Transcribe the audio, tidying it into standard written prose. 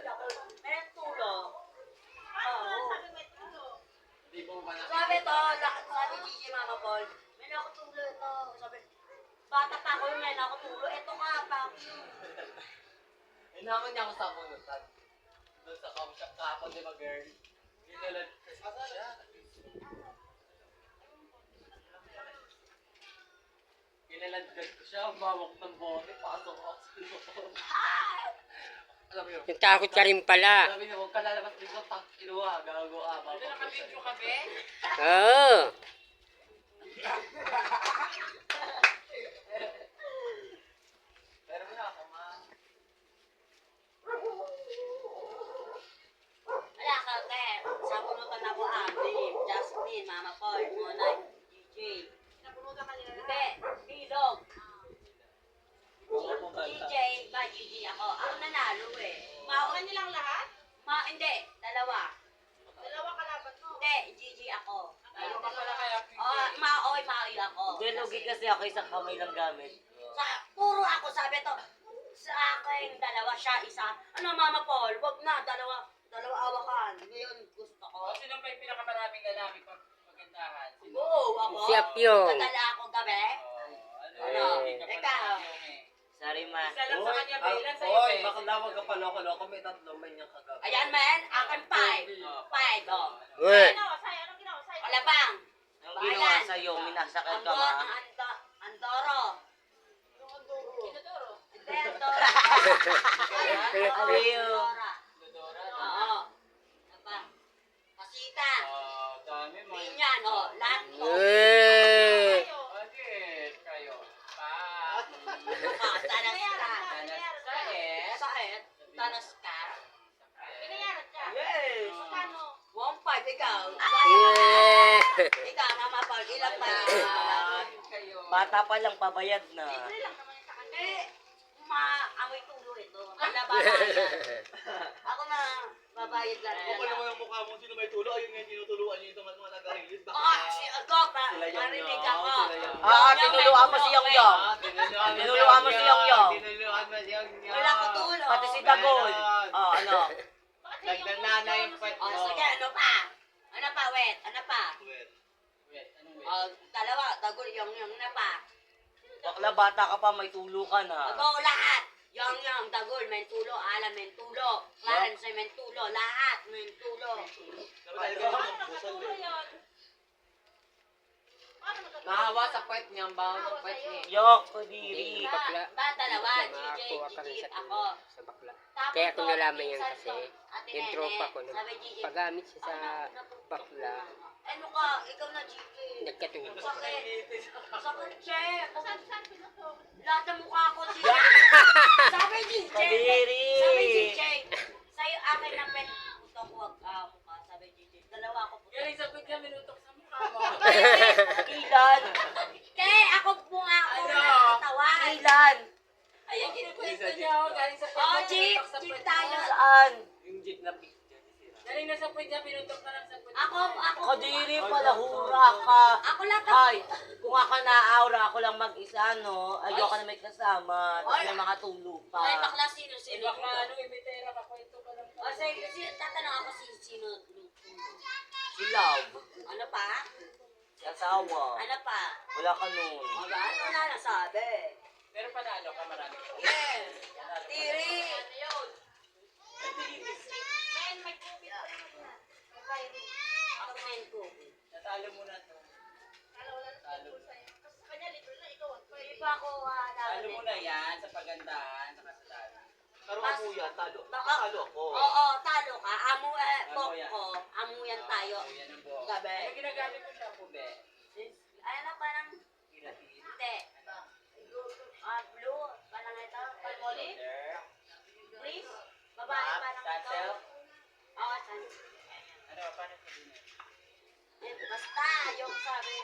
May tulo. Oo. Hindi po ba na? Sabi to, sabi Gigi Mama Paul, may nakutulo ito. Sabi, bata pa ako yung may nakutulo. Ito nga, papi. Hinaman niya ako sa punutan. Doon sa coffee shop kahapon, di ba girl? Ginulad ko siya. Ginaladgad ko siya, umawak ng bote, pasok ako sa loob. Alam mo yun? Yung takot ka rin pala. Sabi niya, huwag ka lalabas dito, inuha, gago ka. Ano nakabidyo ka, be? Oo. Pero wala ako, ma. Wala ka, te. Sa punutan ako, Dave, Jasmine, Mama Paul, Monay, DJ. Napunutan ka nila Hindi, Bilog. DJ, ba, Gigi ako. Ako nanalo eh. Maukan nilang lahat? Hindi, dalawa. Dalawa kalaban mo. Hindi, Gigi ako. Ano ka pala kaya? Maoy ako. Hindi, lugi kasi ako isang kamay lang gamit. Puro ako, sabi to. Sa akin, dalawa siya, isa. Ano, Mama Paul, wag na, dalawa awakan. Ngayon, gusto ko. Sino ba yung pinakamaraming lalaki pag magandahan? Oo, ako. Si Apyong. Nadala ako gabi. Ano? Ikaw. Sorry, ma. Isa lang sa kanya, ilan sa'yo, Oy, be? baka lawag ka pa loko-loko. May tatlo, may niyang kagabi. Ayan, man. Akin 5. 5, oh. Uy. Ano, sa'yo? Anong ginawa sa'yo? Alabang. Ang ginawa sa'yo, minasakal ka, ma. Andoro. Inodoro. Hindi, Andoro. Aliw. Inodora. Oo. Apa? Pasita. Dami mo. Pinyan, oh. Lahat to. Uy. Bakit kayo? Pa. Tanas ka. Sa'yo? Saet. Tanas ka. Pinayaran ka? Yes. Magkano? 1.5, ikaw. Yeah. Ikaw, Mama Paul, ilang pa? Kayo. Bata pa lang, pabayad na. Libre lang naman yung sa kanya. Maamoy tulo ito. Wala ba yan? Ako na, babayad lang. yung mukha mo, sino may tulo? Ayun nga, tinutuluan niyo yung mga nag-release. Si Agok, marinig ako. Tinuluan mo si Yongyong. Tinuluan mo si Yongyong. Wala ko tulo. Pati si Dagol. Oh, ano? Nagdanana yung pwet mo. Sige, ano pa? Ano pa, wait? Ano pa? Wait, anong wait? Dalawa, Dagol, yung na pa. Bakla, bata ka pa, may tulo ka na. Ako lahat. Yung, Dagol, may tulo. Alam, may tulo. Clarence, may tulo. Lahat, may tulo. Paano nakatulo yun? Paano nakatulo? Nahawa sa puwet niya, ang baho ng Nahawa puwet sa'yo. niya. Yok, kudiri. Bakla. Dalawa, Makakuha GJ, ka rin Gigi, sa ako. sa bakla. Tapos Kaya kung to, nalaman yan minsan kasi, to, Ate yung Nene, tropa ko, sabi, Gigi, pagamit siya sa bakla, ano ka, ikaw na, Gigi. nagkatulog. Sakit. Sakit, che. Saan pinutok? Lahat ng mukha ko, Gigi. Sabi, Gigi. Kadiri. Sabi, Gigi. Sa'yo, akin ang pet. Putok, huwag mukha. Sabi, Gigi. Dalawa ako putok. Galing sa pwede kami nutok sa mukha mo. Ilan? Che, ako po nga ako Ano? natatawan. Ilan? Ayan, kinukwento niya ako. Galing sa Oh, pwede Jeep. nutok sa Jeep pwede. tayo. Saan? Yung jeep na picture. Galing na sa pwede, pinutok na lang sa pwede. Ako. Kadiri pala, hura ka. Ako lang. Hay, kung ako na-aura, ako lang mag-isa, no? Ayoko na may kasama. Tapos Ay. may mga tulo pa. Ay, bakla, sino? Iba ka, ano, imitera ka, kwento ka lang. O, tatanong ako sino. Si Love. Ano pa? Si asawa. Ano pa? Wala ka nun. Ano na nasabi? Pero panalo ka, marami ka. Yes. Tiri. Ano yun? Men, may COVID pa yun na. May virus. Ako main ko. Natalo mo na to. Talo na Talo. sa'yo. Kasi sa kanya, libre na ikaw. Hindi pa ako Talo mo na yan sa pagandahan, saka sa talo. Pero ako yan, talo. Baka- Talo ako. Oo, talo ka. Amo Bok yan. ko. Amuyan tayo. Yan ang buhok. Gabi. Ano ginagamit mo siya po, be? Ano parang, hindi. Blue. Parang ito. Palmolive. Please. Babae parang ito. Tansel? Oo, tansel. Ano, paano sabihin? Basta, yung sabi.